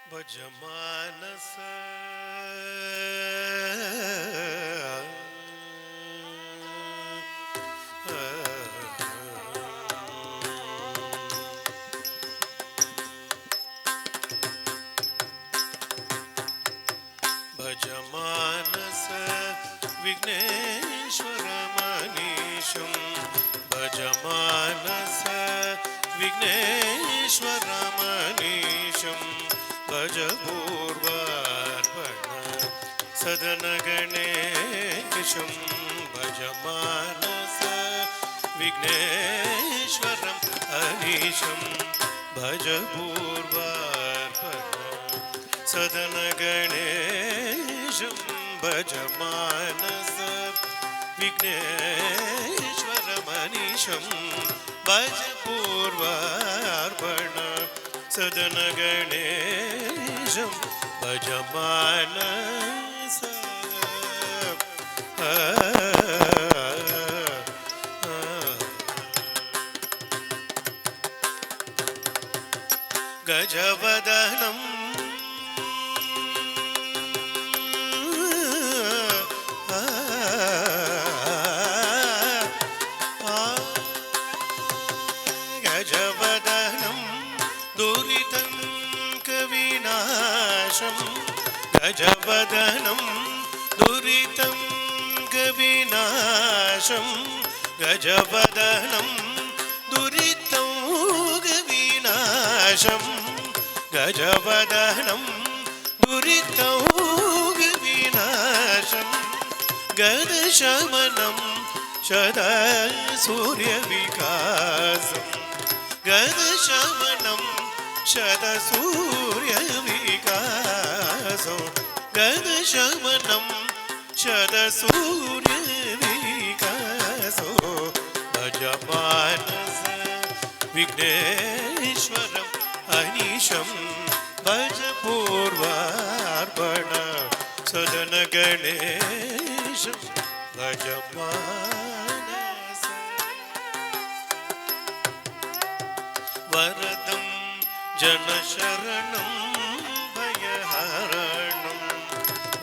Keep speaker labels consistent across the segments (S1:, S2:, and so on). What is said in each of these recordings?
S1: ಭಜಮಾನಸ ಭಜಮಾನಸ ವಿಘ್ನೇಶ್ವರ ಮನೀಶಂ ಭಜಮಾನಸ ವಿಘ್ನೇಶ್ವರ ಮನೀಶಂ ಭಜ ಪೂರ್ವಾರ್ಪಣ ಸದನ ಗಣೇಶಂ ಭಜಮಾನಸ ವಿಘ್ನೇಶ್ವರಂ ಅನೀಶಂ ಭಜ ಪೂರ್ವಾರ್ಪಣ ಸದನ ಗಣೇಶಂ ಭಜಮಾನಸ ವಿಘ್ನೇಶ್ವರಮನೀಶಂ ಭಜ ಪೂರ್ವಾರ್ಪಣ ಸದನ ಗಣೇಶಂ ಭಜಮಾನಸ ಗಜವದನಂ ಗಜವದನಂ ದುರಿತಂ ಕವಿನಾಶಂ ಗಜವದನಂ ದುರಿತಂ ಕವಿನಾಶಂ ಗಜವದನಂ ದುರಿತಂ ಕವಿನಾಶಂ ಗಜವದನಂ ದುರಿತಂ ಕವಿನಾಶಂ ಗದಶಮನಂ ಸದಾ ಸೂರ್ಯವಿಕಾಸಂ ಗದಶಮನಂ ಶದ ಸೂರ್ಯವಿಕಾಸೋ ಗದಶಮನಂ ಶದ ಸೂರ್ಯವಿಕಾಸೋ ಭಜಮಾನಸ ವಿಘ್ನೇಶ್ವರಂ ಅನೀಶಂ ಭಜ ಪೂರ್ವಾರ್ಪಣ ಸದನ ಗಣೇಶಂ ಭಜಮಾನಸ ವರದಂ ಜನಶರಣಂ ಭಯಹರಣಂ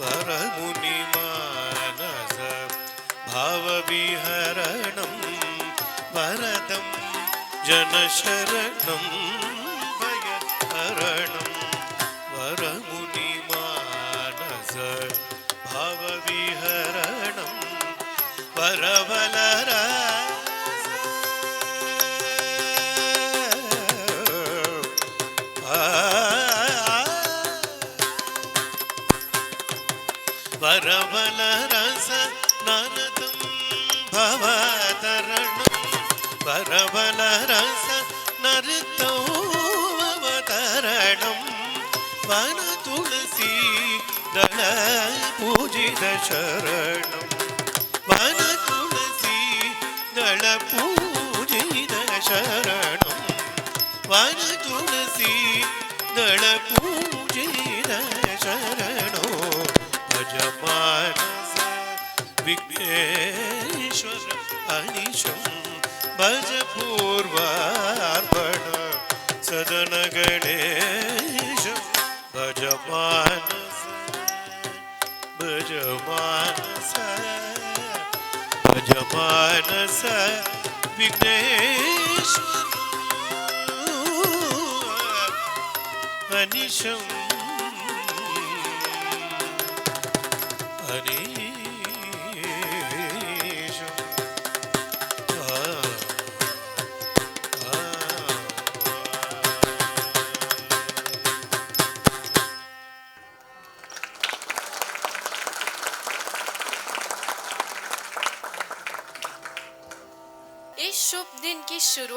S1: ವರಮುನಿಮಾನಸ ಭಾವವಿಹರಣಂ ವರದಂ ಜನಶರಣಂ ಭಯಹರಣಂ ವರಮುನಿಮಾನಸ ಭಾವವಿಹರಣಂ ವರವಲರ ವರವಲರಸ ನರದಂ ಭವತರಣಂ ವರವಲರಸ ನೃತಂ ಅವತರಣಂ ವನ ತುಳಸಿ ದಳ ಪೂಜಿತ ಶರಣಂ ವನ ತುಳಸಿ ದಳ ಪೂಜಿತ ಶರಣಂ ವನ ತುಳಸಿ ದಳ ಪೂಜಿತ ಶರಣೋ ಭಜಮಾನಸ ವಿಘ್ನೇಶ್ವರ ಅನೀಶಂ ಭಜ ಪೂರ್ವಾರ್ಪಣ ಸದನ ಗಣೇಶಂ ಭಜಮಾನಸ ಭಜಮಾನಸ ಭಜಮಾನಸ ವಿಘ್ನೇಶ್ವರ ಅನೀಶಂ ಅನೀಶಂ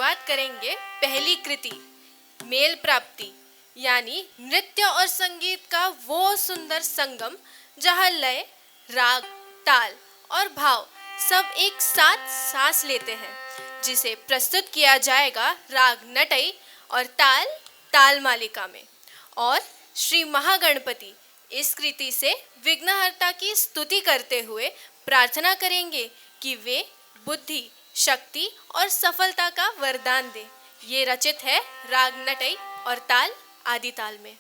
S2: शुरुआत करेंगे पहली कृति मेल प्राप्ति, यानी नृत्य और संगीत का वो सुंदर संगम जहाँ लय, राग, ताल और भाव सब एक साथ सांस लेते हैं, जिसे प्रस्तुत किया जाएगा राग नटई और ताल ताल मालिका में। और श्री महागणपति इस कृति से विघ्नहर्ता की स्तुति करते हुए प्रार्थना करेंगे कि वे बुद्धि, शक्ति और सफलता का वरदान दे। ये रचित है राग नटई और ताल आदि ताल में।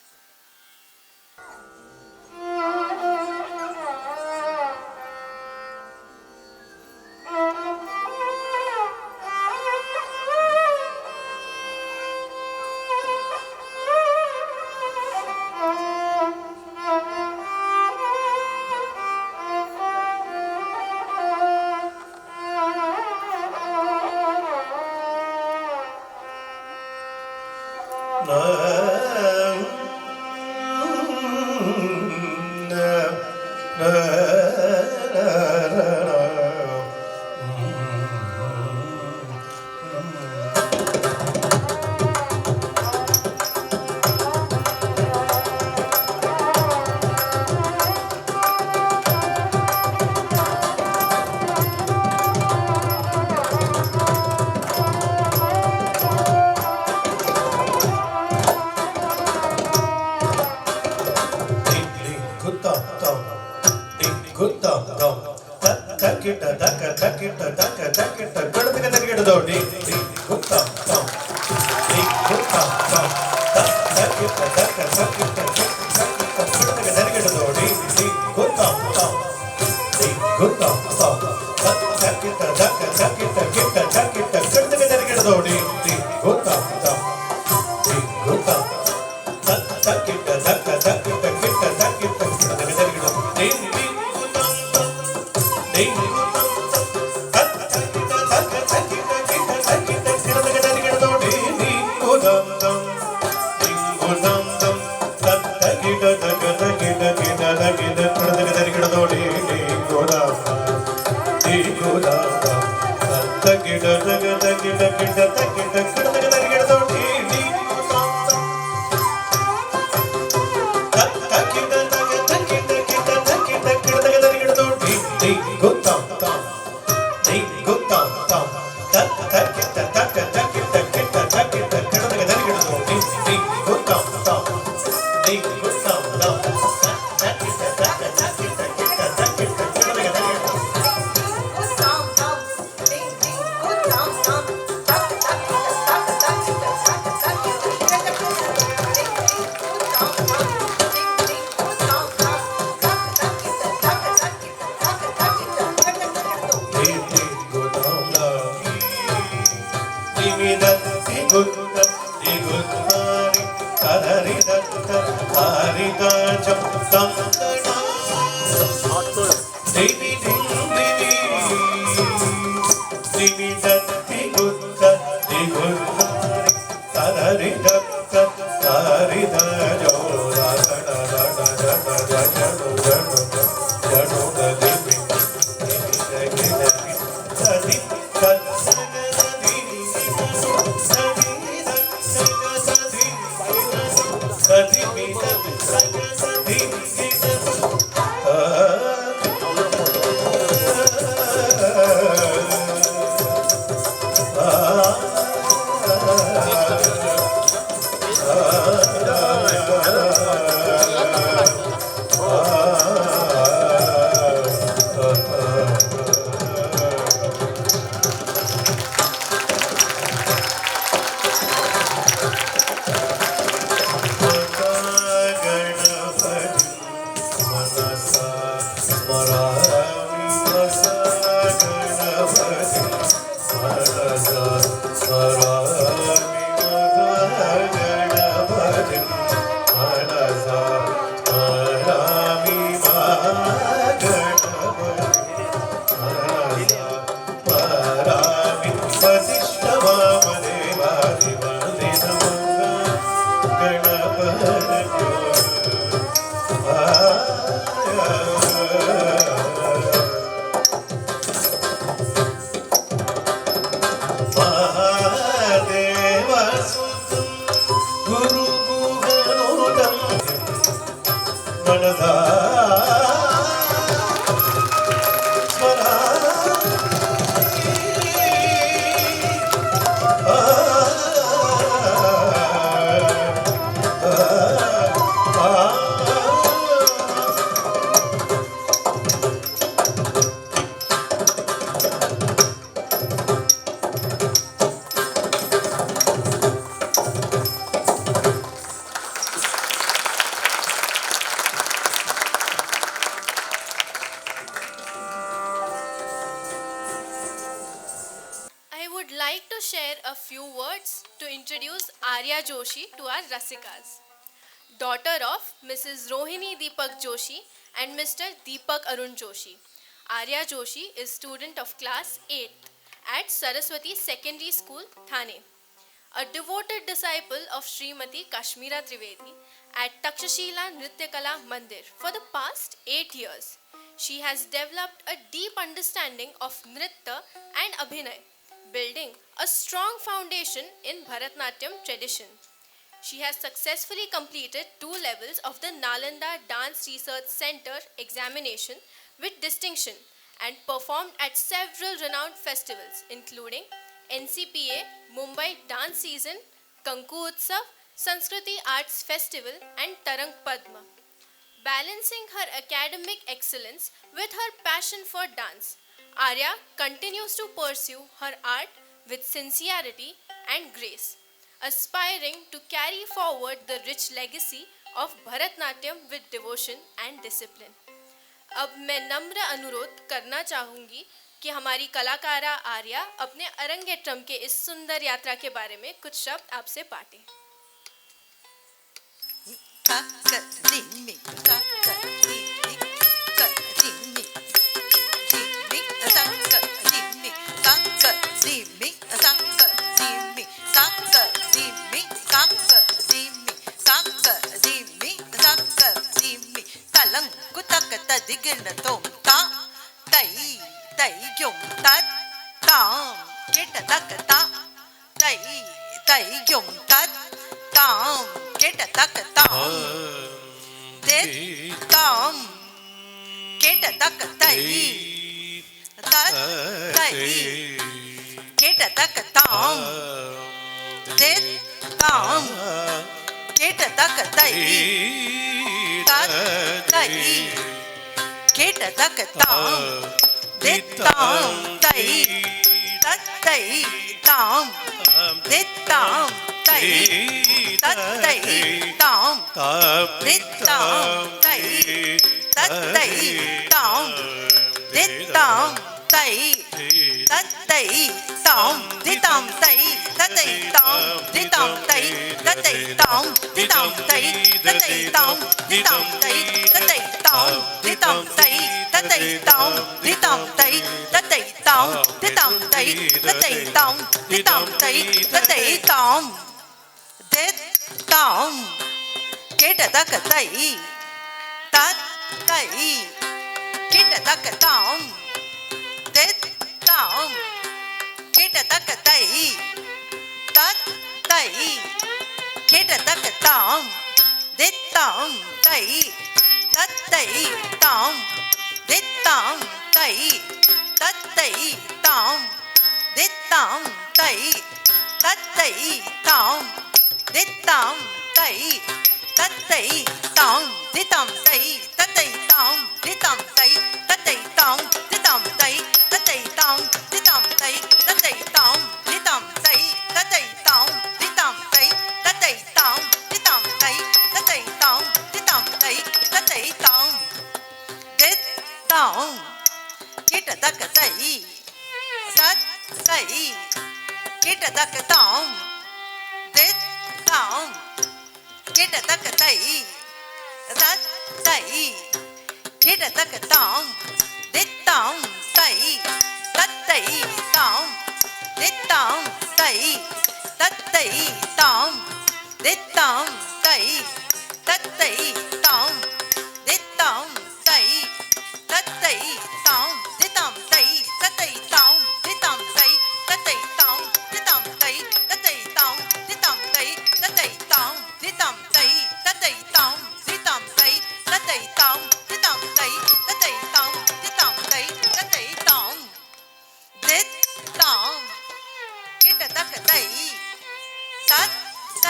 S1: ಸುತ್ತಂ ಗುರು ಗುಹನೋಟಂ ಮನದಾ
S2: I would like to share a few words to introduce Arya Joshi to our Rasikas. Daughter of Mrs. Rohini Deepak Joshi and Mr. Deepak Arun Joshi. Arya Joshi is student of class 8th at Saraswati Secondary School, Thane. A devoted disciple of Srimati Kashmira Trivedi at Takshashila Nrityakala Mandir for the past 8 years. She has developed a deep understanding of Nritya and Abhinay, building a strong foundation in Bharatnatyam tradition. She has successfully completed 2 levels of the Nalanda Dance Research Center examination with distinction and performed at several renowned festivals including NCPA Mumbai Dance Season, Kanku Utsav, Sanskriti Arts Festival and Tarang Padma. Balancing her academic excellence with her passion for dance, Arya continues to pursue her art with sincerity and grace, aspiring to carry forward the rich legacy of Bharatnatyam with devotion and discipline. अब मैं नम्र अनुरोध करना चाहूँगी कि हमारी कलाकारा आर्या अपने अरंगेट्रम के इस सुंदर यात्रा के बारे में कुछ शब्द आपसे बांटे।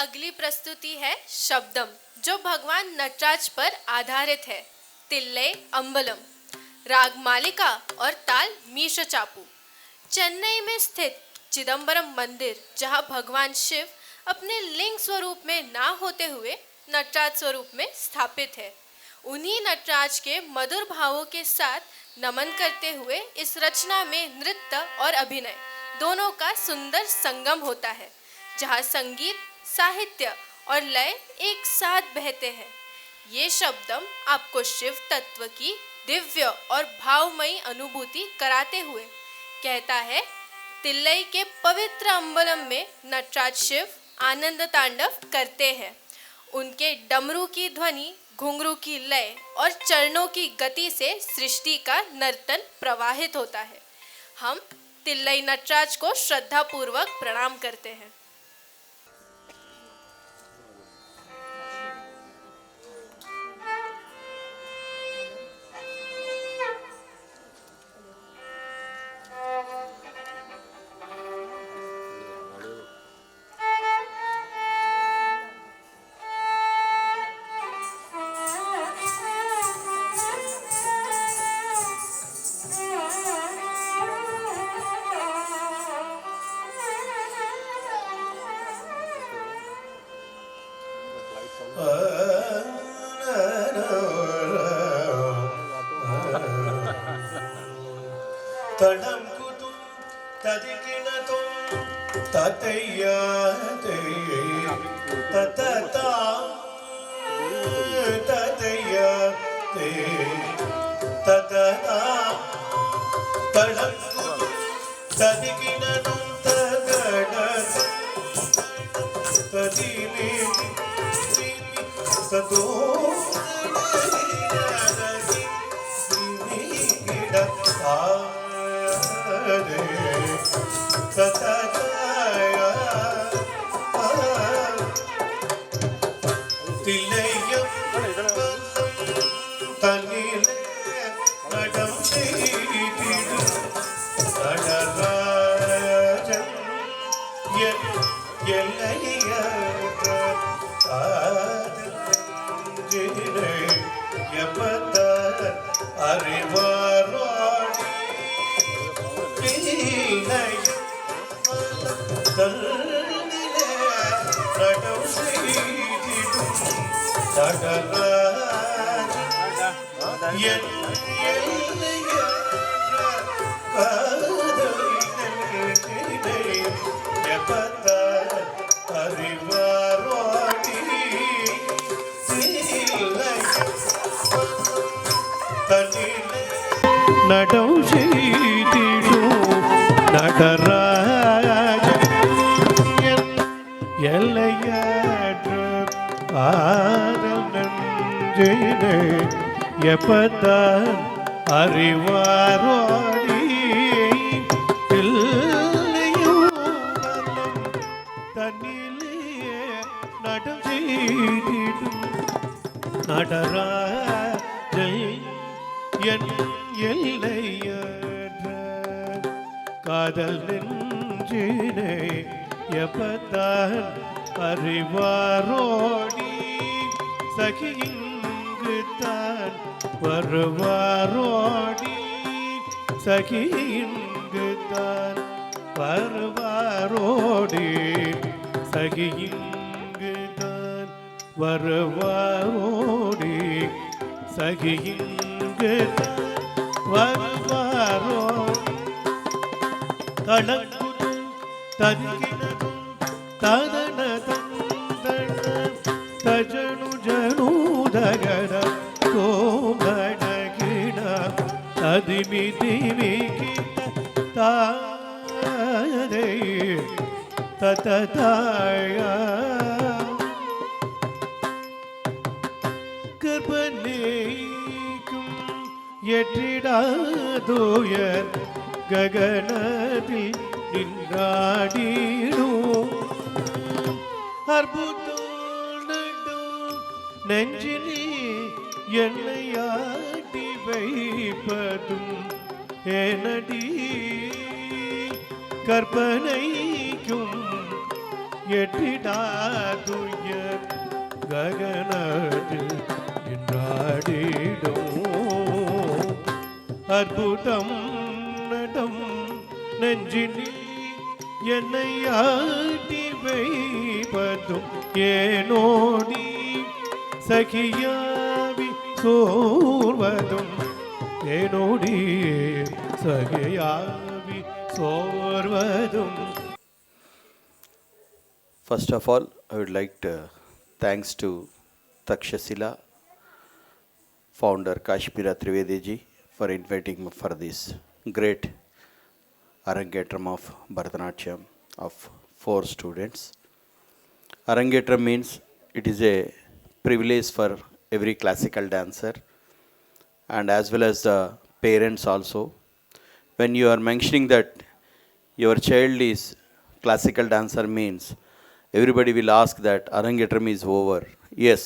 S2: अगली प्रस्तुति है शब्दम, जो भगवान नटराज पर आधारित है। तिल्लई अम्बलम, राग मालिका और ताल मीश चापू। चेन्नई में स्थित चिदम्बरम मंदिर, जहां भगवान शिव अपने लिंग स्वरूप में ना होते हुए नटराज स्वरूप में स्थापित है, उन्हीं नटराज के मधुर भावों के साथ नमन करते हुए इस रचना में नृत्य और अभिनय दोनों का सुंदर संगम होता है, जहां संगीत, साहित्य और लय एक साथ बहते हैं। ये शब्दम आपको शिव तत्व की दिव्य और भावमयी अनुभूति कराते हुए कहता है, तिल्लई के पवित्र अम्बलम में नटराज शिव आनंद तांडव करते हैं। उनके डमरू की ध्वनि, घुंघरू की लय और चरणों की गति से सृष्टि का नर्तन प्रवाहित होता है। हम तिल्लई नटराज को श्रद्धापूर्वक प्रणाम करते हैं।
S1: தடம் குதும் ததிகினதும் தத்தையாதே தத்தா தத்தையாதே தத்தா தடம் குதும் ததிகினதும் தகட ததிமே ததோ தில்லையம் தன்னிலே நடம் செய்திடும் நடராஜன் எல்லையற்ற காதலினை எப்பத்த அறிவாரோடி தில்லையம் தன்னிலே நடம் செய்திடும் நடராஜன் எல்லையற்ற காதலினை எப்பத்த அறிவாரோடி தன்னிலே நடம் செய்திடும் நடராஜன் எல்லையற்ற ஆதல் நெஞ்சினை எப்பத்தான் அறிவாரோடி தில்லையும் வல்லம் தன்னிலே நடம் செய்திடும் நடராஜன் என் எல்லையற்ற காதல் நெஞ்சினை எப்பத்தான் அறிவாரோடி சகியிங்கு தான் வருவாரோடி சகியிங்கு தான் வருவாரோடி சகியிங்கு தான் வருவாரோடி சகியிங்கு தான் வருவாரோ தளங்குதும் ததிகினதும் ததன தந்தன தஜனு ஜனூதகர கோமடகின அதிமிதிமி கிட்ட தாதை தததாய கர்ப்பநேக்கும் எற்றிடாதோயர் ககனத்தில் நின்றாடிடும் அற்புதம் நெஞ்சிலே என்னையாட்டி வைப்பதும் எனடி கற்பனைக்கும் எட்டிடாதுயர் ககனத்தில் நின்றாடிடும் அற்புதம் நடம் நெஞ்சினில் என்னை ஆட்டி வைப்பதும் ஏனோடி சகியாவி சோர்வதும் ஏனோடி சகியாவி சோர்வதும்.
S3: First of all, I would like to thanks to Takshashila founder Kashmira Trivedi ji for inviting me for this great Arangetram of Bharatanatyam of 4 students. Arangetram means it is a privilege for every classical dancer and as well as the parents also. When you are mentioning that your child is classical dancer means everybody will ask that Arangetram is over. Yes,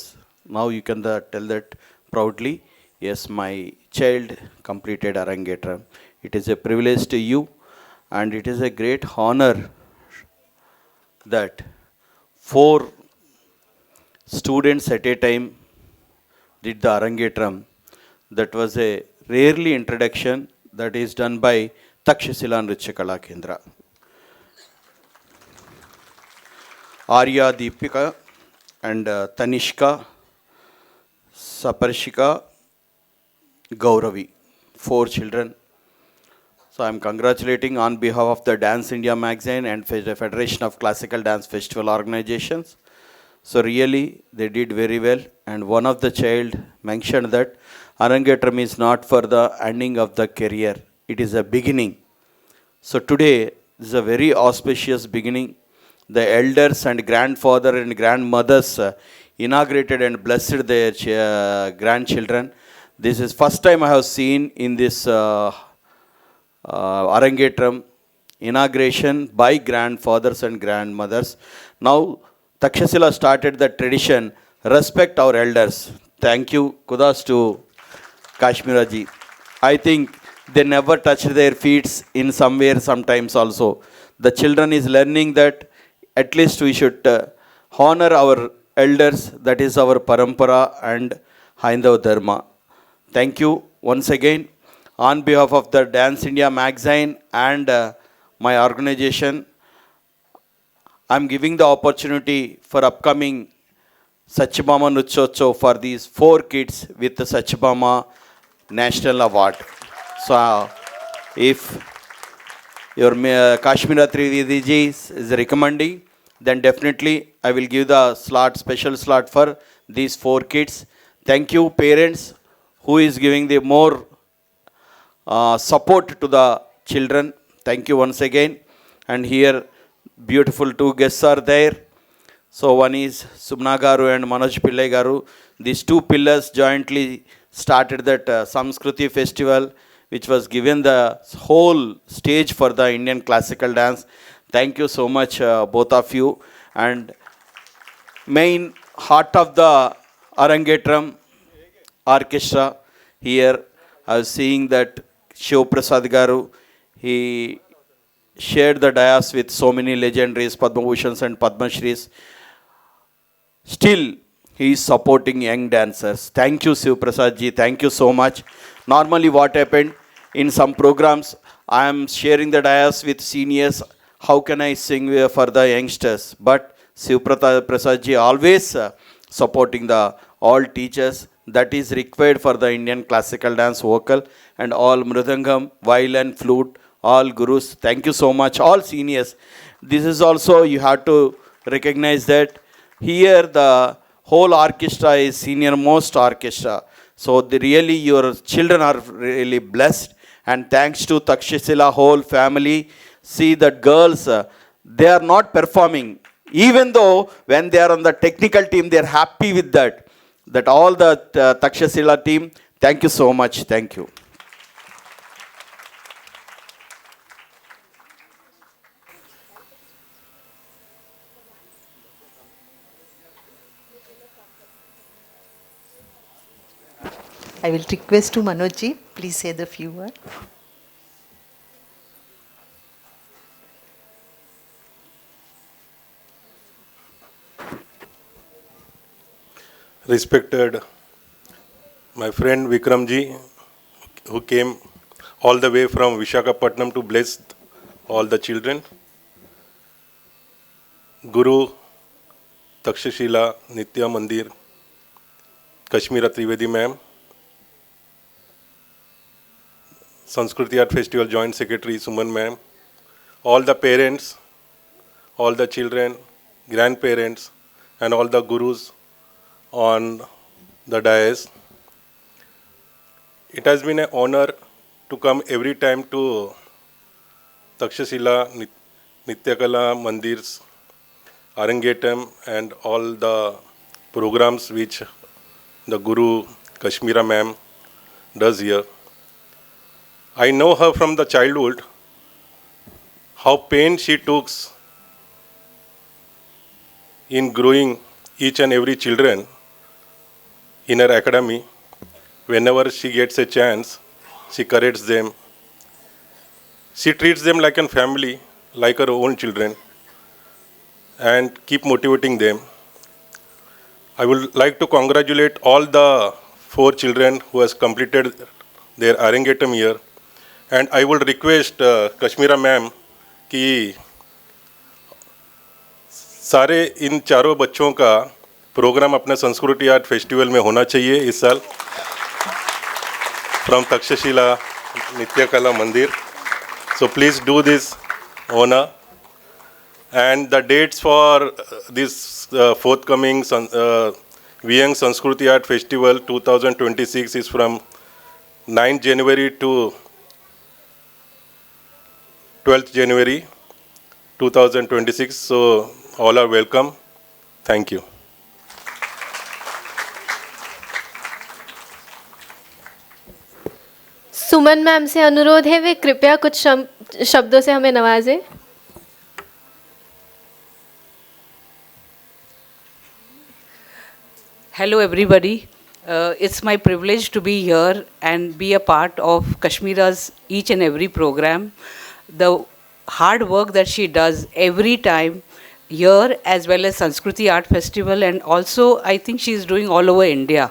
S3: now you can tell that proudly. Yes, my child completed Arangetram. It is a privilege to you and it is a great honor that 4 students at a time did the Arangetram. That was a rarely introduction that is done by Takshashila Nritya Kala Kendra. Arya Deepika and Tanishka, Saparshika, Gauravi, 4 children. So I'm congratulating on behalf of the Dance India magazine and the Federation of Classical Dance Festival organizations. So really, they did very well. And one of the child mentioned that Arangetram is not for the ending of the career. It is a beginning. So today is a very auspicious beginning. The elders and grandfather and grandmothers inaugurated and blessed their grandchildren. This is first time I have seen in this Arangetram inauguration by grandfathers and grandmothers. Now Takshashila started the tradition, respect our elders. Thank you, kudos to Kashmiraji. I think they never touch their feet in somewhere sometimes also. The children is learning that at least we should honor our elders, that is our parampara and Haindav Dharma. Thank you once again. On behalf of the Dance India magazine and my organization, I'm giving the opportunity for upcoming Satyabhama Nrityotsava for these 4 kids with the Satyabhama National Award. So, if your Kashmira Trivedi ji is recommending, then definitely I will give the slot, special slot for these 4 kids. Thank you, parents, who is giving the more support to the children. Thank you once again. And here, beautiful 2 guests are there. So one is Subna Garu and Manoj Pillai Garu. These 2 pillars jointly started that Samskruti festival, which was given the whole stage for the Indian classical dance. Thank you so much, both of you. And main heart of the Arangetram orchestra, here I was seeing that Shiv Prasad Garu, he shared the dais with so many legendaries, Padma Bhushans and Padma Shris. Still, he is supporting young dancers. Thank you, Shiv Prasad ji. Thank you so much. Normally, what happened in some programs, I am sharing the dais with seniors. How can I sing for the youngsters? But Shiv Prasad ji always supporting the all teachers. That is required for the Indian classical dance vocal and all mridangam, violin, flute, all gurus. Thank you so much, all seniors. This is also, you have to recognize that here the whole orchestra is senior most orchestra. So really your children are really blessed. And thanks to Takshashila whole family. See that girls, they are not performing. Even though when they are on the technical team, they are happy with that. That all the Takshashila team, thank you so much. Thank you.
S4: I will request to Manoj ji, please say the few words.
S5: Respected my friend Vikram ji, who came all the way from Visakhapatnam to bless all the children. Guru Takshashila Nitya Mandir, Kashmira Trivedi ma'am, Sanskriti Art Festival Joint Secretary Suman ma'am, all the parents, all the children, grandparents, and all the gurus on the dais. It has been an honor to come every time to Takshashila Nityakala Mandir's Arangetram and all the programs which the Guru Kashmira ma'am does here. I know her from the childhood, how pain she took in growing each and every children in her academy. Whenever she gets a chance, she corrects them. She treats them like a family, like her own children, and keep motivating them. I would like to congratulate all the 4 children who has completed their Arangetram year. And I will request Kashmira ma'am कि सारे इन चारों बच्चों का programme अपने संस्कृति art festival में होना चाहिए इस साल फ्रॉम तक्षशिला नित्य कला मंदिर. So please do this honor. And the dates for this forthcoming Viyang Sanskriti Art Festival 2026 is from 9th January to 12th January 2026. So all are welcome. Thank you.
S2: Suman ma'am से अनुरोध है वे कृपया कुछ शब्दों से हमें नवाजें.
S6: Hello everybody. It's my privilege to be here and be a part of Kashmira's each and every program. The hard work that she does every time here as well as Sanskriti Art Festival, and also I think she's doing all over India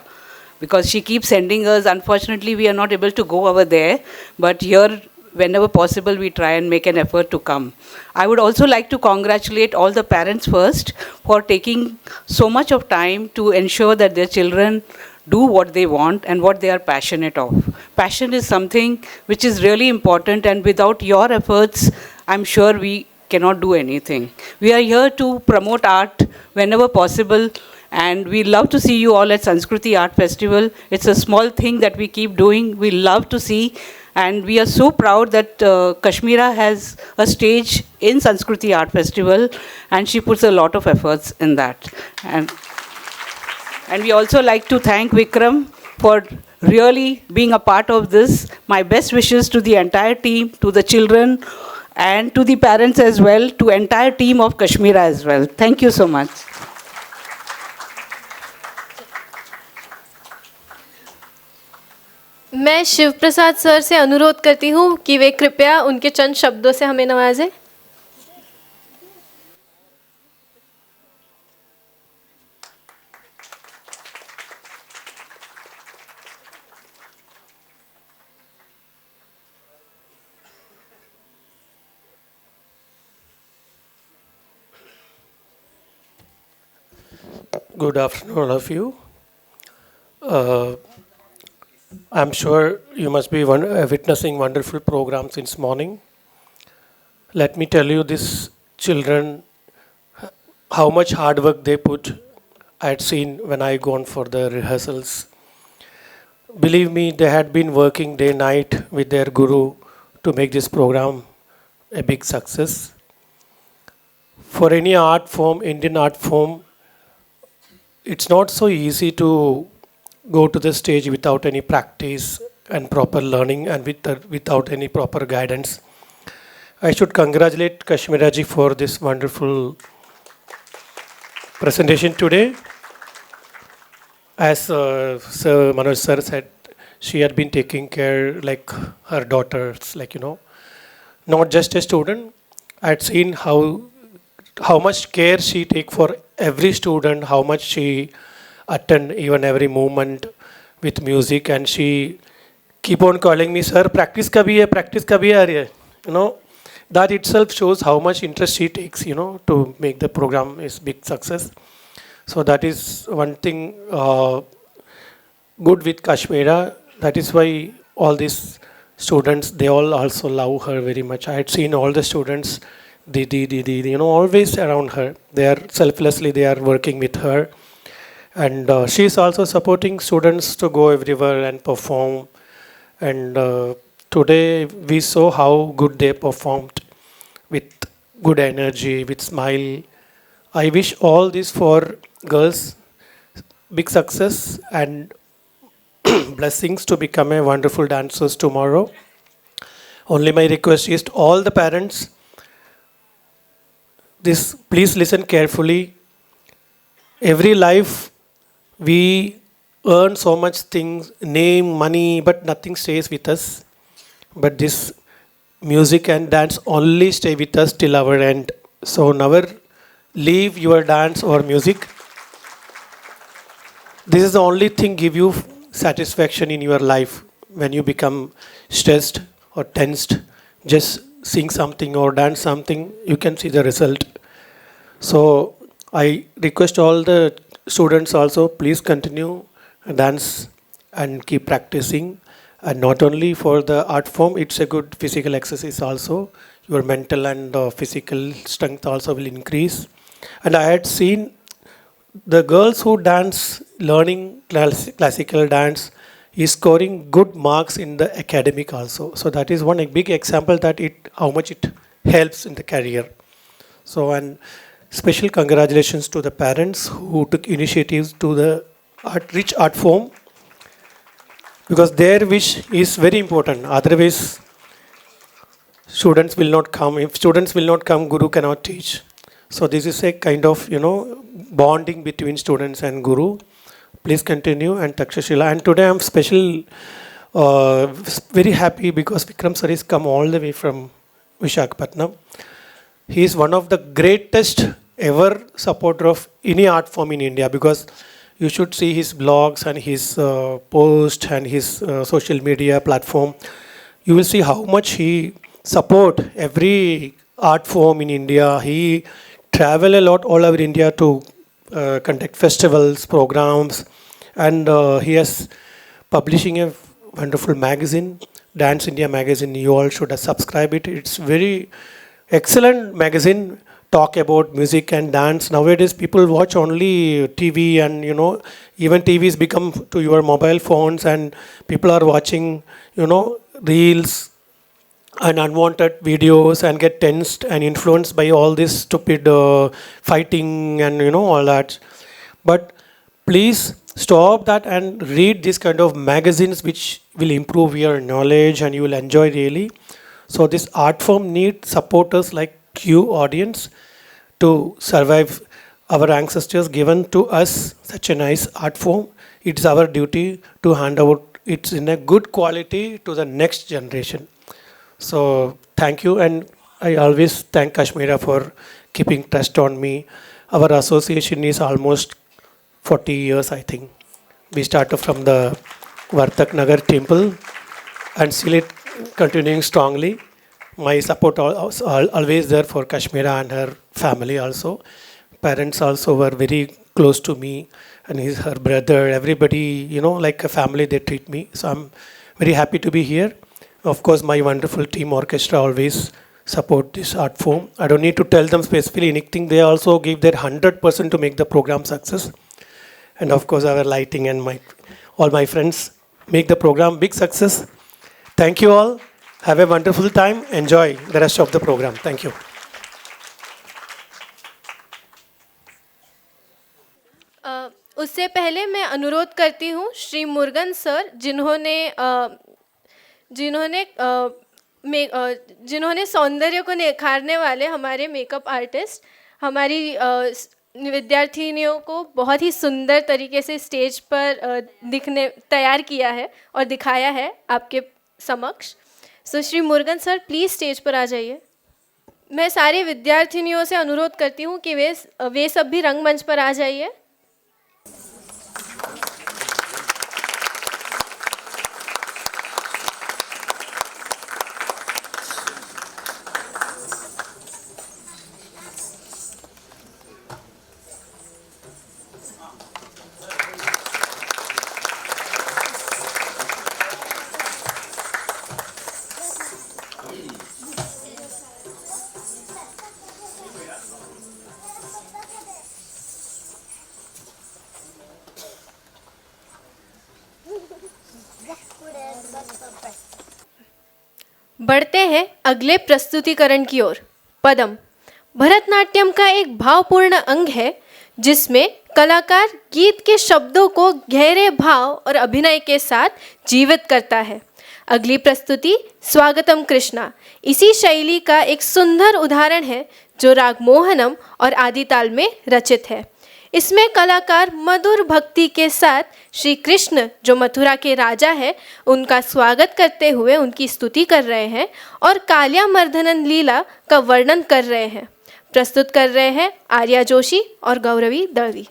S6: because she keeps sending us. Unfortunately, we are not able to go over there, but here whenever possible we try and make an effort to come. I would also like to congratulate all the parents first for taking so much of time to ensure that their children do what they want and what they are passionate of. Passion is something which is really important, and without your efforts, I'm sure we cannot do anything. We are here to promote art whenever possible, and we love to see you all at Sanskriti Art Festival. It's a small thing that we keep doing. We love to see, and we are so proud that Kashmira has a stage in Sanskriti Art Festival, and she puts a lot of efforts in that. And we also like to thank Vikram for really being a part of this. My best wishes to the entire team, to the children, and to the parents as well, to entire team of Kashmira as well. Thank you so much.
S2: मैं शिव प्रसाद sir से अनुरोध करती हूँ कि वे कृपया उनके चंद शब्दों से हमें नवाजें.
S1: Good afternoon, all of you. I'm sure you must be witnessing wonderful programs since morning. Let me tell you, these children, how much hard work they put. I had seen when I gone for the rehearsals. Believe me, they had been working day night with their guru to make this program a big success. For any art form, Indian art form, it's not so easy to go to the stage without any practice and proper learning and without any proper guidance. I should congratulate Kashmira ji for this wonderful presentation today. As Sir Manoj sir said, she had been taking care like her daughters, not just a student. I had seen how much care she take for every student, how much she attend even every moment with music, and she keep on calling me, sir, practice kabhi hai. That itself shows how much interest she takes, to make the program is big success. So that is one thing good with Kashmira. That is why all these students, they all also love her very much. I had seen all the students, always around her. They are selflessly, they are working with her. And she is also supporting students to go everywhere and perform. And today we saw how good they performed with good energy, with smile. I wish all this for girls big success and blessings to become a wonderful dancers tomorrow. Only my request is to all the parents, please listen carefully. Every life we earn so much things, name, money, but nothing stays with us. But this music and dance only stay with us till our end. So never leave your dance or music. This is the only thing give you satisfaction in your life. When you become stressed or tensed, just sing something or dance something, you can see the result. So I request all the students also, please continue dance and keep practicing. And not only for the art form, it's a good physical exercise also. Your mental and physical strength also will increase. And I had seen the girls who dance, learning classical dance, is scoring good marks in the academic also. So that is one big example that how much it helps in the career. So, and special congratulations to the parents who took initiatives to the rich art form, because their wish is very important. Otherwise, students will not come. If students will not come, Guru cannot teach. So this is a kind of, bonding between students and Guru. Please continue, and Takshashila. And today I'm uh, very happy because Vikram sir has come all the way from Vishakhapatnam. He is one of the greatest ever supporter of any art form in India, because you should see his blogs and his post and his social media platform. You will see how much he support every art form in India. He travel a lot all over India to conduct festivals, programs, and he has publishing a wonderful magazine, Dance India magazine. You all should subscribe it. It's very excellent magazine. Talk about music and dance. Nowadays, people watch only TV, and even TVs become to your mobile phones, and people are watching reels and unwanted videos and get tensed and influenced by all this stupid fighting and all that. But please stop that and read this kind of magazines which will improve your knowledge and you will enjoy really. So this art form needs supporters like you audience to survive. Our ancestors given to us such a nice art form. It's our duty to hand out it in a good quality to the next generation. So thank you, and I always thank Kashmira for keeping trust on me. Our association is almost 40 years, I think. We started from the Vartak Nagar temple and still it continuing strongly. My support always there for Kashmira and her family also. Parents also were very close to me, and her brother, everybody, like a family they treat me. So I'm very happy to be here. Of course, my wonderful team orchestra always support this art form. I don't need to tell them specifically anything. They also give their 100% to make the program success. And of course, our lighting and all my friends make the program big success. Thank you all. Have a wonderful time. Enjoy the rest of the program. Thank you.
S2: उससे पहले मैं अनुरोध करती हूँ Shri Murugan sir, जिन्होंने सौंदर्य को निखारने वाले हमारे मेकअप आर्टिस्ट हमारी विद्यार्थिनियों को बहुत ही सुंदर तरीके से स्टेज पर तैयार किया है और दिखाया है आपके समक्ष. So Shri Murugan sir, please stage पर आ जाइए. मैं सारे विद्यार्थिनियों से अनुरोध करती हूँ कि वे सब भी रंगमंच पर आ जाइए. बढ़ते हैं अगले प्रस्तुतिकरण की ओर. पदम भरतनाट्यम का एक भावपूर्ण अंग है जिसमें कलाकार गीत के शब्दों को गहरे भाव और अभिनय के साथ जीवित करता है. अगली प्रस्तुति स्वागतम कृष्णा इसी शैली का एक सुंदर उदाहरण है जो राग मोहनम और आदिताल में रचित है. इसमें कलाकार मधुर भक्ति के साथ श्री कृष्ण, जो मथुरा के राजा है, उनका स्वागत करते हुए उनकी स्तुति कर रहे हैं और काल्या मर्दनन लीला का वर्णन कर रहे हैं. प्रस्तुत कर रहे हैं आर्या जोशी और गौरवी दळवी.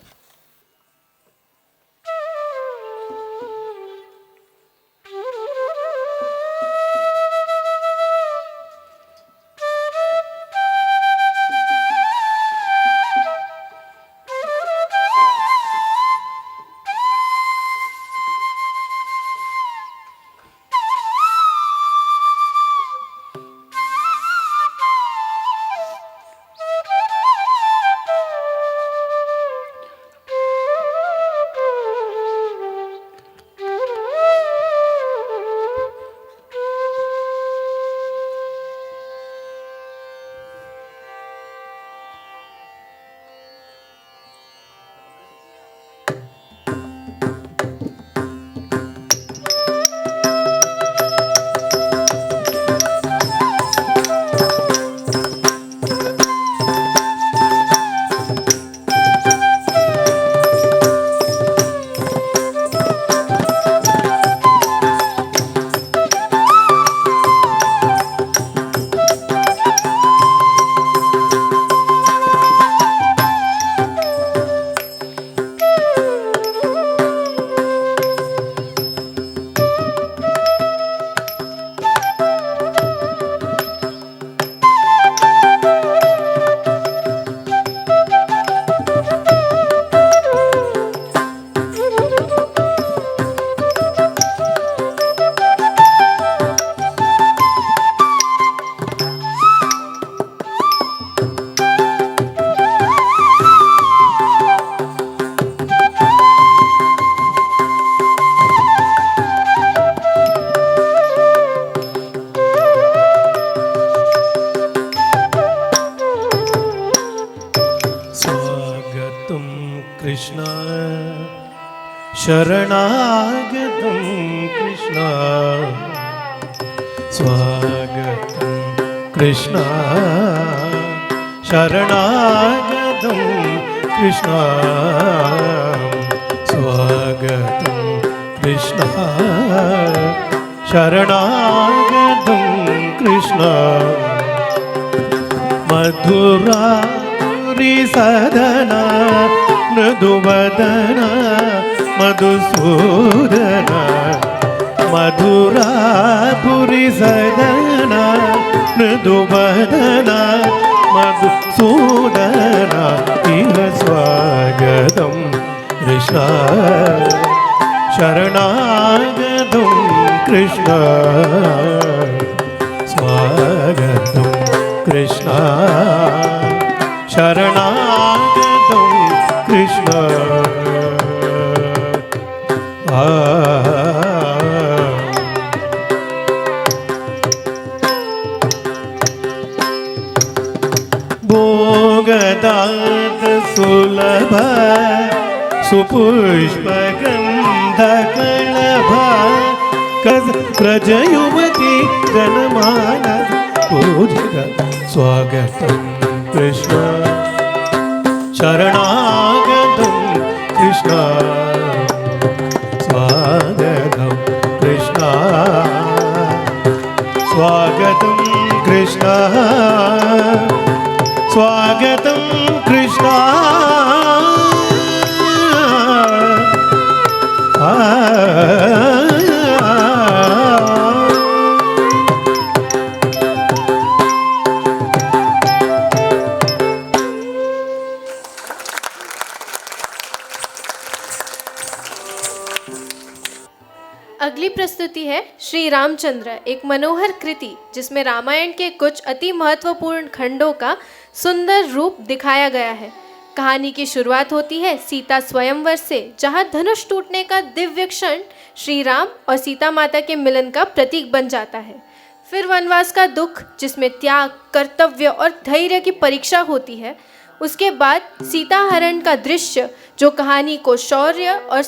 S1: कृष्ण शरणागतं कृष्ण स्वागतं कृष्ण शरणागतं कृष्ण स्वागतं कृष्ण शरणागतं कृष्ण मधुरापुरी सदना मृदुवदना मधुसूदना मधुरापुरी सदना मृदुवदना मधुसूदना इह स्वागतं कृष्ण शरणागतं कृष्ण स्वागतं कृष्ण शरणागतं कृष्ण भोगदात सुलभ सुपुष्पगन्धकलभ व्रजयुवती जनमानस पूजित स्वागतं कृष्ण शरणागतं कृष्ण स्वागतं कृष्ण स्वागतं कृष्ण स्वागतं कृष्ण
S2: अगली प्रस्तुति है श्री रामचंद्र, एक मनोहर कृति जिसमें रामायण के कुछ अति महत्वपूर्ण खंडों का सुंदर रूप दिखाया गया है। कहानी की शुरुआत होती है सीता स्वयंवर से, जहां धनुष टूटने का दिव्य क्षण श्री राम और सीता माता के मिलन का प्रतीक बन जाता है। फिर वनवास का दुख, जिसमें त्याग, कर्तव्य और धैर्य की परीक्षा होती है। उसके बाद सीता हरण का दृश्य, जो कहानी को शौर्य और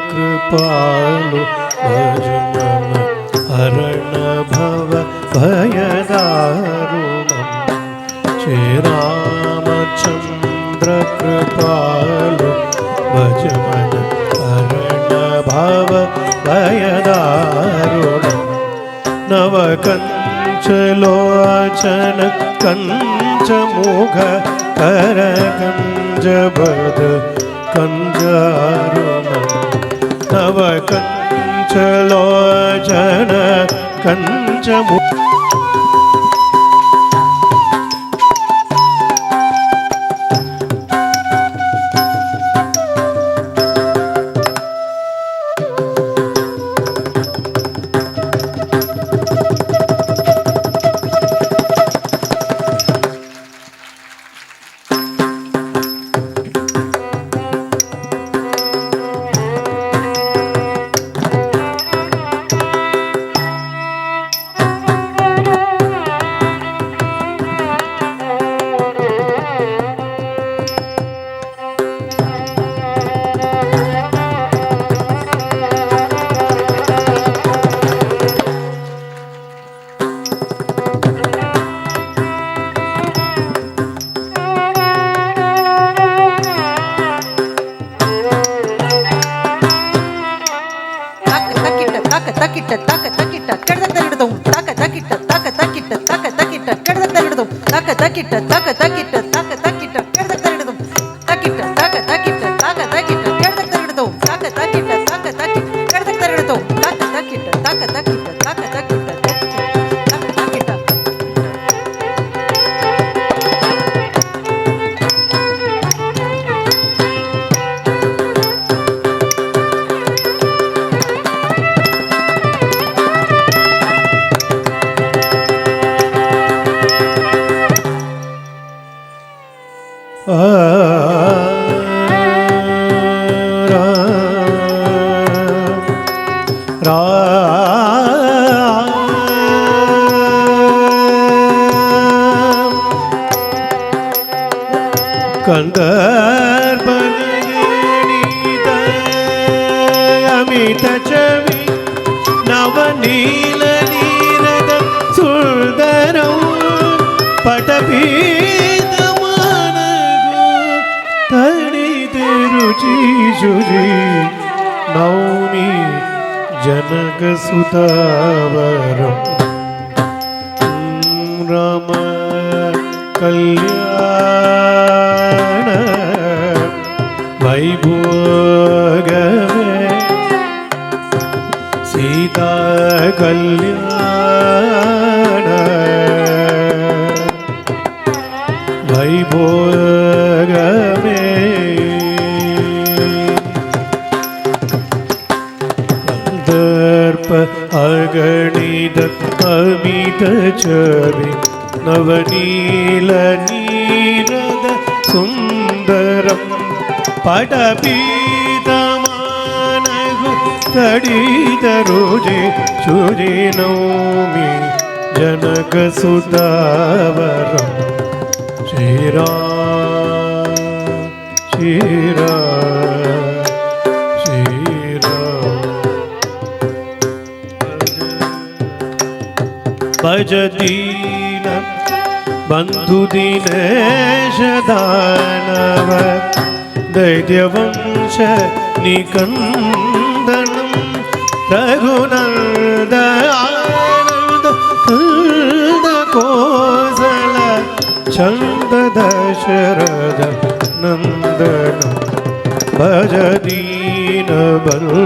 S2: कृपालु भज मम हरण भव भयदारुणम् श्री रामचंद्र कृपालु भज मम हरण भव भयदारुणम् नवकंचलोचन कंचमुख करकंजबद कंजारुणम् नवकंचलोचन कंचमुख
S4: ತಾಕ ತಕಿಟ್ಟ ತಾಕ ತಕಿಟ್ಟ ಕೆಡದ ಹಿಡಿದವು ತಾಕ ತಕಿಟ್ಟ ತಾಕ ತಕಿಟ್ಟ ತಾಕ ತಕಿಟ್ಟ ಕೆಡದ ಹಿಡಿದವು ತಾಕ ತಕಿಟ್ಟ ತಾಕ ತಕಿಟ್ಟ ತಾಕ ತಕಿಟ್ಟ ಕೆಡದ ಹಿಡಿದವು ತಕಿಟ್ಟ ತಾಕ ತಕಿಟ್ಟ ತಾಕ ತಕಿಟ್ಟ ಕೆಡದ ಹಿಡಿದವು ತಾಕ ತಕಿಟ್ಟ ತಾಕ ತಕಿಟ್ಟ ಕೆಡದ ಹಿಡಿದವು ತಾಕ ತಕಿಟ್ಟ ತಾಕ ತಕಿಟ್ಟ ತಾಕ ತಕಿಟ್ಟ ತಾಕ ತಕಿಟ್ಟ
S1: ಕಂದರ್ಪಗಣಿತ ಅಮಿತ ಚವಿ ನವನೀಲ ನೀರದ ಸುಂದರಂ ಪಟಪೀತ ಮನಗು ತಣಿದೆ ರುಚಿ ಶುಚಿ ನೌಮಿ ಜನಕ ಸುತಾವರಂ ರಾಮ ಕಲ್ಯಾಣ ವೈಭೋಗವೇ ಸೀತಾ ಕಲ್ಯಾಣ ವೈಭೋಗವೇ ಕಂದರ್ಪ ಅಗಣಿತ ಅಮಿತ ಚವಿ ನವನೀಲ ನೀರದ ಸುಂದರಂ ಪಟಪೀತಮಾನಗು ತಡಿದ ರುಜಿ ಶುಜಿ ನೌಮಿ ಜನಕ ಸುತಾವರಂ ಶ್ರೀರಾಮ ಶ್ರೀರಾಮ ಶ್ರೀರಾಮ ಭಜ ದೀನ ಬಂಧು ದಿನೇಶ ದಾನವ ದೈತ್ಯವಂಶ ನಿಕಂದನಂ ರಘುನಂದ ಆನಂದ ಕಂದ ಕೋಸಲ ಚಂದ ದಶರಥ ನಂದನ ಭಜ ದೀನ ಬಂಧು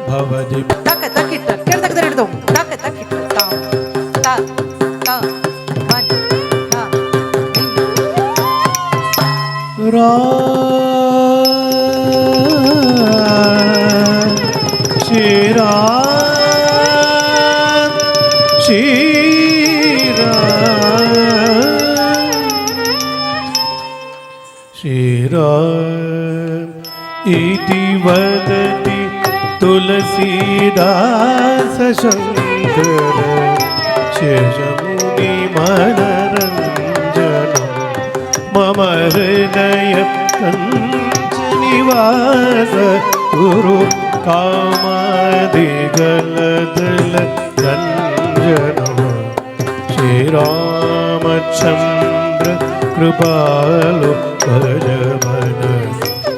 S1: ಭವತಿ
S4: ತಾಕ ತಕಿಟ್ಟ ಕೆಡದ ಹಿಡಿದವು ತಾಕ ತಕಿಟ್ಟ ತಾ ತಾ ತಾ ಮನ್ ತಾ
S1: श्रीराम इति वदति तुलसीदास शंकर शेषमुनि मनरंजन मम हृदय कंचनिवास गुरु कामादिगलदल रंजन श्रीरामचंद्र कृपालु भज मन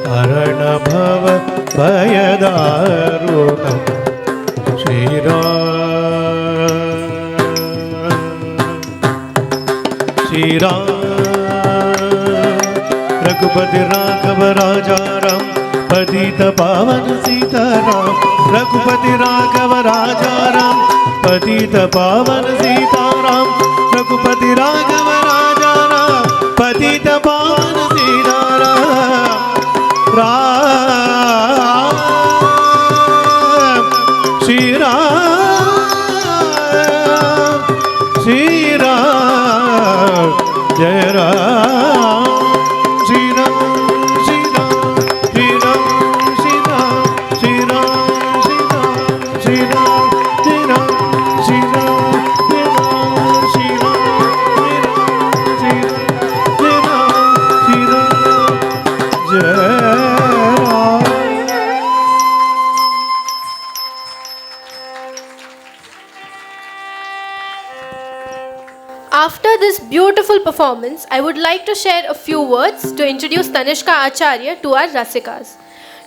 S1: हरण भव भयदारुणम् श्रीराम श्री राम रघुपति राघव राजा राम पतित पावन सीताराम रघुपति राघव राजा राम पतित पावन सीताराम रघुपति राघव राजा राम पतित पावन सीताराम राम श्री राम श्री राम जय राम श्री राम श्री राम श्री राम श्री राम श्री राम श्री राम श्री राम श्री राम श्री राम श्री राम श्री राम जय Ram.
S2: After this beautiful performance, I would like to share a few words to introduce Tanishka Acharya to our Rasikas.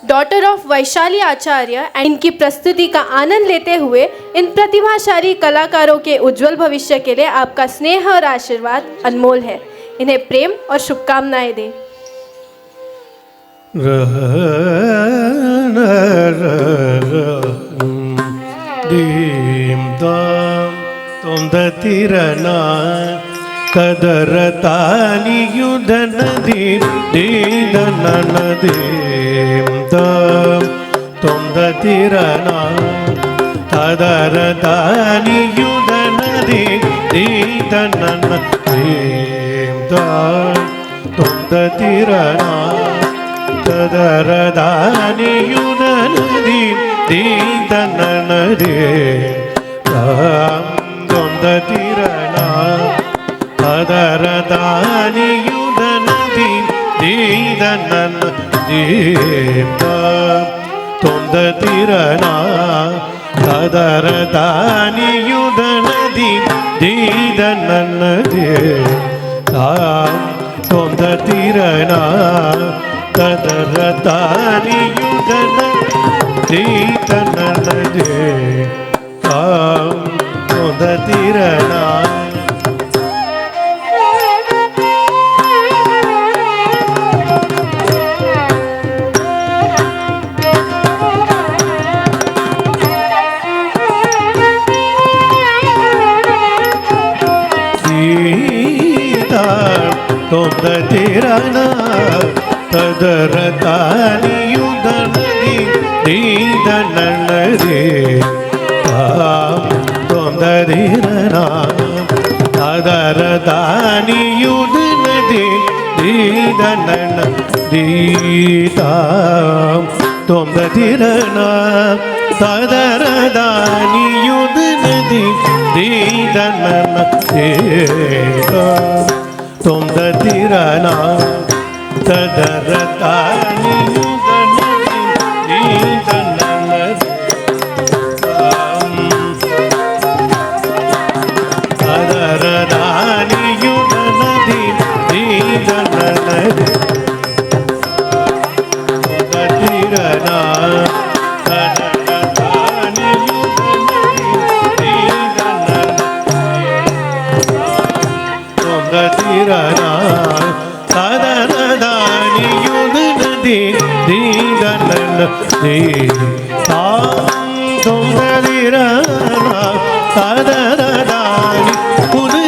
S2: Daughter of Vaishali Acharya and इनकी प्रस्तुति का आनंद लेते हुए इन प्रतिभाशाली कलाकारों के उज्जवल भविष्य के लिए आपका स्नेह और आशीर्वाद अनमोल है। इन्हें प्रेम और शुभकामनाएं दें।
S1: दीम दाम तोंदतिरना कदरतानि युधन दीम दीदनन दीम दाम तोंदतिरना कदरतानि युधन दीम दीदनन दीम दाम तोंदतिरना कदरतानि युधन दीम दीदनन दीम दाम तोंदतिरना कदरतानि युधन दीम दीदनन दीम दाम तोंदतिरना कदरतानि युधन दीम दीदनन दीम दाम तोंदतिरना कदरतानि युधन दीदनन दीम दाम तोंदतिरना तोंदतिरना कदरतानि युधन दीदनन दीम दाम तोंदतिरना कदरतानि युधन दीदनन दीदाम तोंदतिरना कदरतानि युधन दीदनन दीदाम तोंदतिरना कदरतानि युधन दीदनन दीदाम कदरतानि युधन दीदनन तोंदतिरना कदरतानि युधन दीदनन तोंदतिरना कदरतानि युधन दीदनन दीदाम तोंदतिरना कदरतानि युधन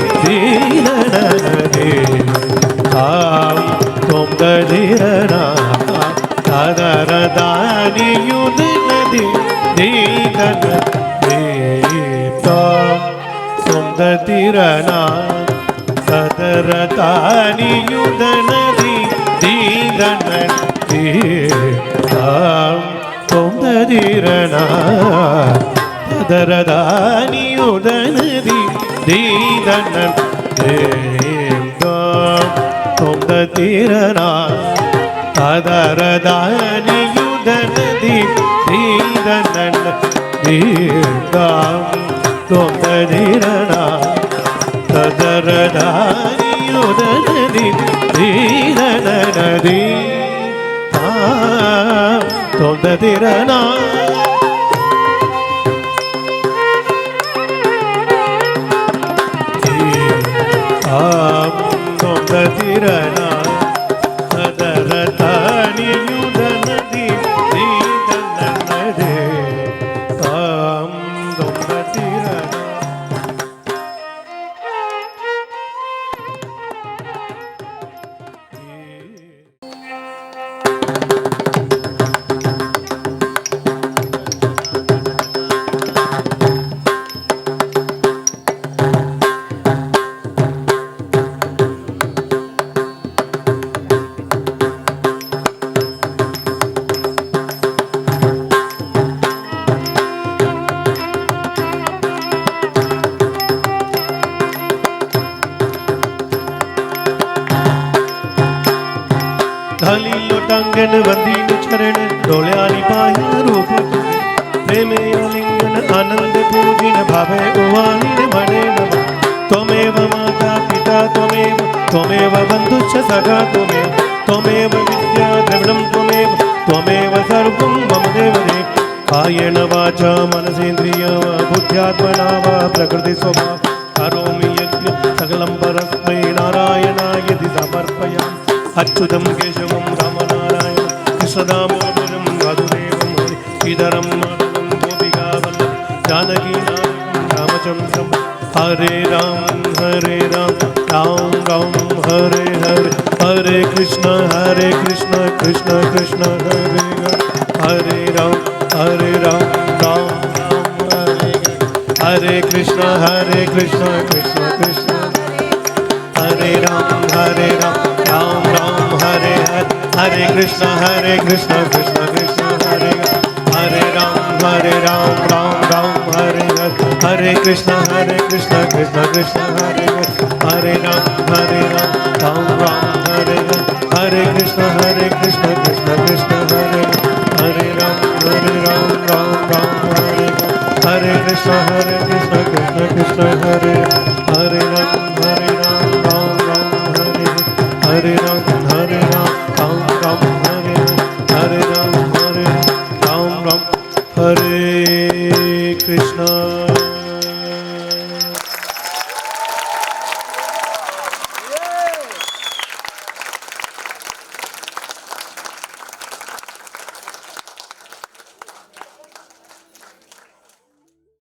S1: दीदनन दीदाम तोंदतिरना कदरतानि युधन दीदनन दीदाम तोंदतिरना कदरतानि युधन दीदनन दीदाम तोंदतिरना कदरतानि युधन दीदनन दीदाम तोंदतिरना कदरतानि युधन दीदनन दीदाम तोंदतिरना कदरतानि युधन दीदनन दीदाम तोंदतिरना ತೀರನ ಅದರ ತಾನಿಯುದನದಿ ನೀದನನದೆ ತಾಂ ದೊಂಬ ತೀರನ घाली लोटांगण वंदीन चरण डोल्यानी पाया रूप प्रेमे लिंगन आनंद पूजिन भावे उवालिन मणे नमः त्वमेव माता पिता त्वमेव बन्धुश्च सखा त्वमेव विद्या द्रविणं त्वमेव सर्वं मम देवदेव कायेन वाचा मनसेन्द्रिया वा बुद्ध्यात्मना वा प्रकृतिस्वभाव करोमि यज्ञं सकलं परस्मै नारायणायति समर्पयामि अच्युतं केशवं रामनारायणं कृष्णदामोदरं वासुदेवं श्रीधरं माधवं गोपिकावल्लभं जानकीनाथं रामचन्द्रं हरे राम राम राम हरे हरे हरे कृष्ण कृष्ण कृष्ण हरे हरे राम राम राम हरे हरे कृष्ण कृष्ण कृष्ण हरे राम राम राम हरे हरे कृष्ण कृष्ण कृष्ण हरे हरे राम राम राम हरे हरे कृष्ण कृष्ण कृष्ण हरे हरे राम